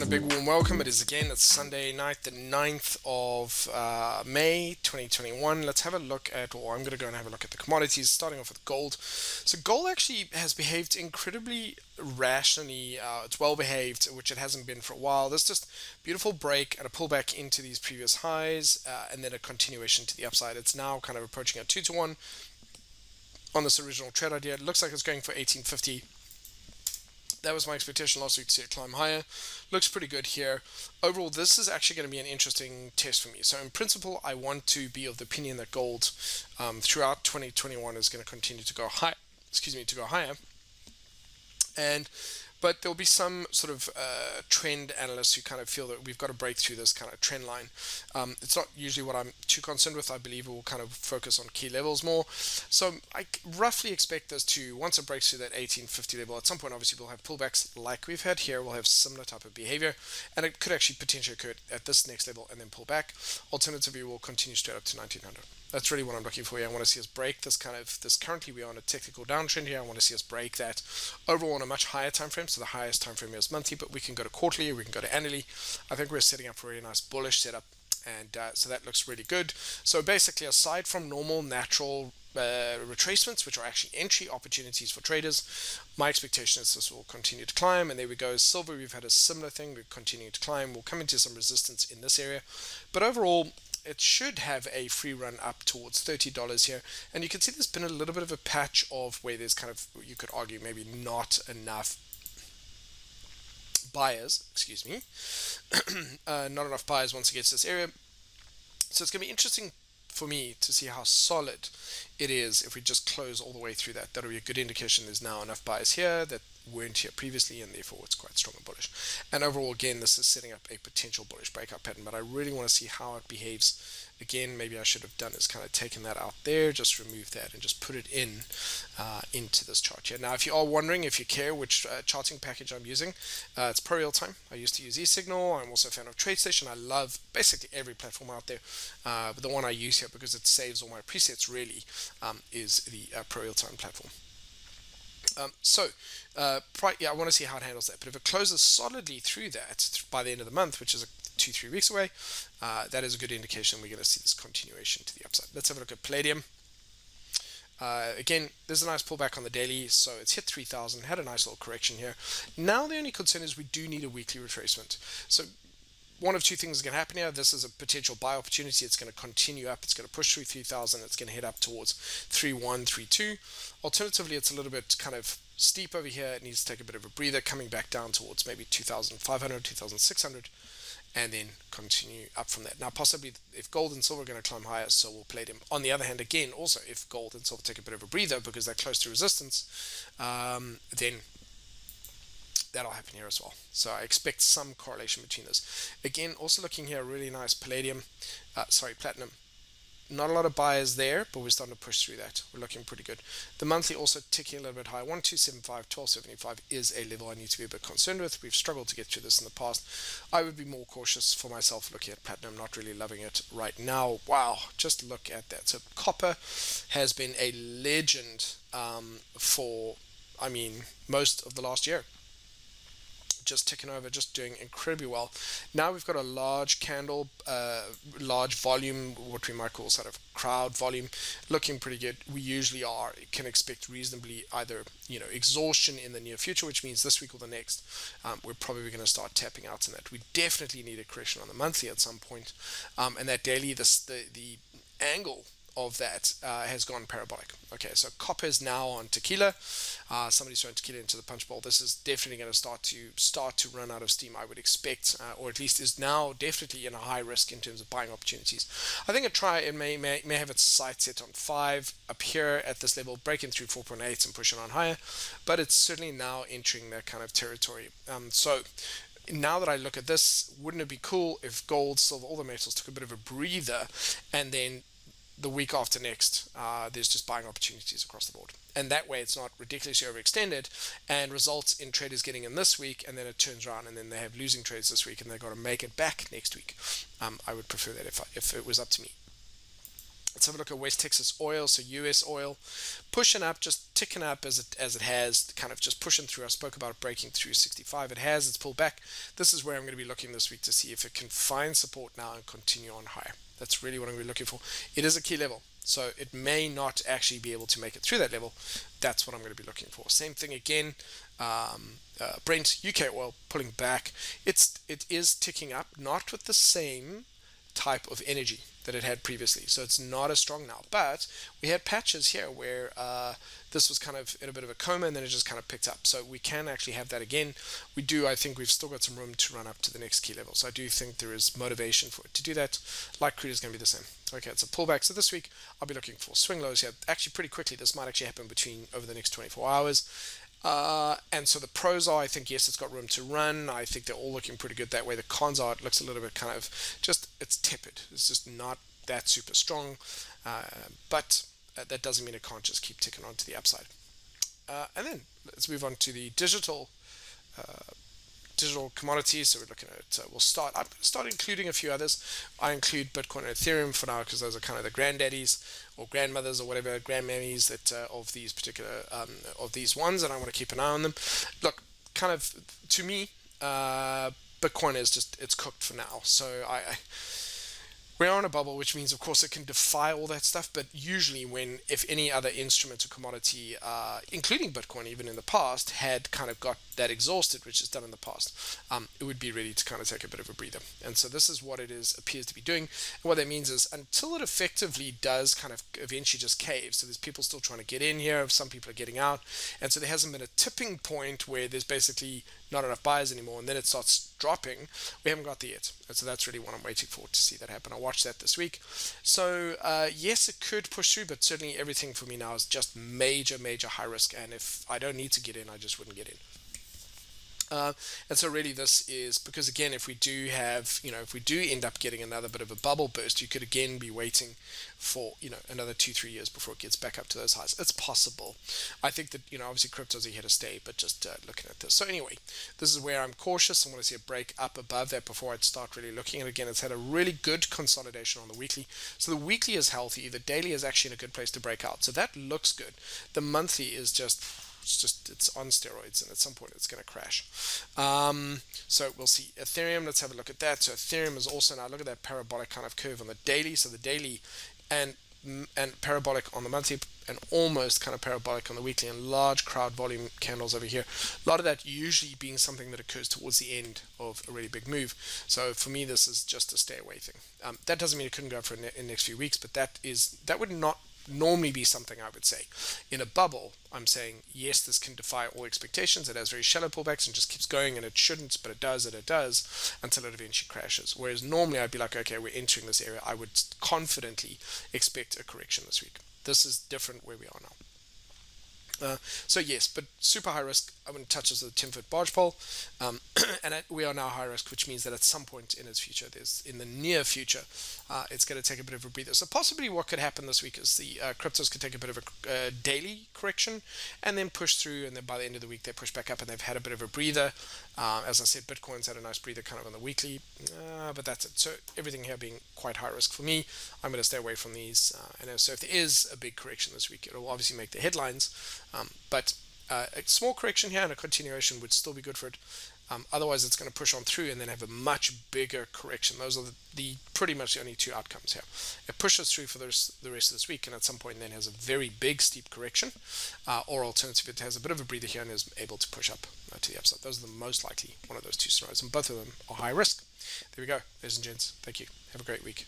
a big warm welcome. It's Sunday night, the 9th of May 2021. Let's have a look at, or I'm going to go and have a look at the commodities, starting off with gold. So gold actually has behaved incredibly rationally. It's well behaved, which it hasn't been for a while. There's just beautiful break and a pullback into these previous highs, and then a continuation to the upside. It's now kind of approaching a 2 to 1 on this original trade idea. It looks like it's going for 1850. That was my expectation last week to see it climb higher. Looks pretty good here. Overall, this is actually going to be an interesting test for me. So in principle, I want to be of the opinion that gold throughout 2021 is going to continue to go high. To go higher. But there'll be some sort of trend analysts who kind of feel that we've got to break through this kind of trend line. It's not usually what I'm too concerned with. I believe we'll kind of focus on key levels more. So I roughly expect this to, once it breaks through that 1850 level, at some point obviously we'll have pullbacks like we've had here. We'll have similar type of behavior, and it could actually potentially occur at this next level and then pull back. Alternatively, we'll continue straight up to 1900. That's really what I'm looking for here. I want to see us break this currently we are on a technical downtrend here. I want to see us break that overall on a much higher time frame. So the highest time frame is monthly, but we can go to quarterly, we can go to annually. I think we're setting up for a really nice bullish setup, and so that looks really good. So basically, aside from normal natural retracements, which are actually entry opportunities for traders, my expectation is this will continue to climb. And there we go. Silver, we've had a similar thing. We're continuing to climb. We'll come into some resistance in this area, but overall it should have a free run up towards $30 here. And you can see there's been a little bit of a patch of where there's kind of, you could argue, maybe not enough buyers, not enough buyers once it gets to this area. So it's going to be interesting for me to see how solid it is if we just close all the way through that. That'll be a good indication there's now enough buyers here that weren't here previously, and therefore it's quite strong and bullish. And overall, again, this is setting up a potential bullish breakout pattern, but I really want to see how it behaves. Again, maybe I should have done is kind of taken that out there, just remove that and just put it into this chart here. Now, if you are wondering, if you care which charting package I'm using, it's Pro Real Time. I used to use eSignal. I'm also a fan of TradeStation. I love basically every platform out there, but the one I use here because it saves all my presets really is the Pro Real Time platform. I want to see how it handles that. But if it closes solidly through that by the end of the month, which is 2-3 weeks away, that is a good indication we're going to see this continuation to the upside. Let's have a look at palladium. Again, there's a nice pullback on the daily, so it's hit 3,000, had a nice little correction here. Now the only concern is we do need a weekly retracement. So one of two things is going to happen here. This is a potential buy opportunity. It's going to continue up. It's going to push through 3,000. It's going to head up towards 3.1, 3.2. Alternatively, it's a little bit kind of steep over here. It needs to take a bit of a breather, coming back down towards maybe 2,500, 2,600, and then continue up from that. Now, possibly if gold and silver are going to climb higher, so will palladium. On the other hand, again, also if gold and silver take a bit of a breather because they're close to resistance, then that'll happen here as well. So I expect some correlation between this. Again, also looking here, really nice platinum. Not a lot of buyers there, but we're starting to push through that. We're looking pretty good. The monthly also ticking a little bit high. 1275, 1275 is a level I need to be a bit concerned with. We've struggled to get through this in the past. I would be more cautious for myself looking at platinum, not really loving it right now. Wow, just look at that. So copper has been a legend for, most of the last year. Just ticking over, just doing incredibly well. Now we've got a large candle, large volume, what we might call sort of crowd volume, looking pretty good. We usually can expect reasonably either exhaustion in the near future, which means this week or the next, we're probably going to start tapping out in that. We definitely need a correction on the monthly at some point, and that daily, the angle of that has gone parabolic. Okay, so copper is now on tequila. Somebody's throwing tequila into the punch bowl. This is definitely going to start to run out of steam, I would expect, or at least is now definitely in a high risk in terms of buying opportunities. I think it may have its sights set on 5 up here at this level, breaking through 4.8 and pushing on higher, but it's certainly now entering that kind of territory. So now that I look at this, wouldn't it be cool if gold, silver, all the metals took a bit of a breather, and then the week after next, there's just buying opportunities across the board. And that way it's not ridiculously overextended and results in traders getting in this week, and then it turns around and then they have losing trades this week and they've got to make it back next week. I would prefer that if it was up to me. Let's have a look at West Texas oil, so US oil, pushing up, just ticking up as it has, kind of just pushing through. I spoke about it breaking through 65. It has, it's pulled back. This is where I'm going to be looking this week to see if it can find support now and continue on higher. That's really what I'm going to be looking for. It is a key level, so it may not actually be able to make it through that level. That's what I'm going to be looking for. Same thing again. Brent UK oil pulling back. It is ticking up, not with the same type of energy that it had previously. So it's not as strong now. But we had patches here where this was kind of in a bit of a coma and then it just kind of picked up. So we can actually have that again. I think we've still got some room to run up to the next key level. So I do think there is motivation for it to do that. Like crude is going to be the same. Okay, it's a pullback. So this week I'll be looking for swing lows here. Actually, pretty quickly, this might actually happen over the next 24 hours. And so the pros are, I think, yes, it's got room to run. I think they're all looking pretty good that way. The cons are, it looks a little bit kind of it's tepid. It's just not that super strong. But that doesn't mean it can't just keep ticking on to the upside. And then let's move on to the digital commodities. So we're looking at, I'm going to start including a few others. I include Bitcoin and Ethereum for now because those are kind of the granddaddies or grandmothers or whatever, grandmammies of these particular, of these ones, and I want to keep an eye on them. Look, kind of, to me, Bitcoin is it's cooked for now. So we're on a bubble, which means, of course, it can defy all that stuff. But usually, if any other instrument or commodity, including Bitcoin, even in the past, had kind of got that exhausted, which is done in the past, it would be ready to kind of take a bit of a breather. And so this is what it appears to be doing. And what that means is, until it effectively does kind of eventually just cave. So there's people still trying to get in here. Some people are getting out, and so there hasn't been a tipping point where there's basically not enough buyers anymore, and then it starts dropping. We haven't got there yet, and so that's really what I'm waiting for to see that happen. I'll watch that this week. So yes, it could push through, but certainly everything for me now is just major high risk, and if I don't need to get in, I just wouldn't get in. And so really this is because, again, if we do end up getting another bit of a bubble burst, you could again be waiting for another 2-3 years before it gets back up to those highs. It's possible. I think that obviously crypto's here to stay, but just looking at this. So anyway, this is where I'm cautious. I want to see a break up above that before I'd start really looking. And again, it's had a really good consolidation on the weekly. So the weekly is healthy. The daily is actually in a good place to break out. So that looks good. The monthly is it's on steroids, and at some point it's going to crash. So we'll see. Ethereum, let's have a look at that. So Ethereum is also, now look at that parabolic kind of curve on the daily. So the daily and parabolic on the monthly, and almost kind of parabolic on the weekly, and large crowd volume candles over here. A lot of that usually being something that occurs towards the end of a really big move. So for me, this is just a stay away thing. That doesn't mean it couldn't go for in the next few weeks, but that would not normally be something I would say. In a bubble, I'm saying, yes, this can defy all expectations. It has very shallow pullbacks and just keeps going, and it shouldn't, but it does, and it does, until it eventually crashes. Whereas normally I'd be like, okay, we're entering this area. I would confidently expect a correction this week. This is different where we are now. So yes, but super high risk. I wouldn't touch this with a 10-foot barge pole, and we are now high risk, which means that at some point in in the near future, it's going to take a bit of a breather. So possibly what could happen this week is the cryptos could take a bit of a daily correction and then push through, and then by the end of the week they push back up and they've had a bit of a breather. As I said, Bitcoin's had a nice breather kind of on the weekly, but that's it. So everything here being quite high risk for me, I'm going to stay away from these. And so if there is a big correction this week, it'll obviously make the headlines, but a small correction here and a continuation would still be good for it. Otherwise, it's going to push on through and then have a much bigger correction. Those are the pretty much the only two outcomes here. It pushes through for the rest of this week, and at some point then has a very big steep correction, or alternatively, it has a bit of a breather here and is able to push up to the upside. Those are the most likely one of those two scenarios, and both of them are high risk. There we go, ladies and gents. Thank you. Have a great week.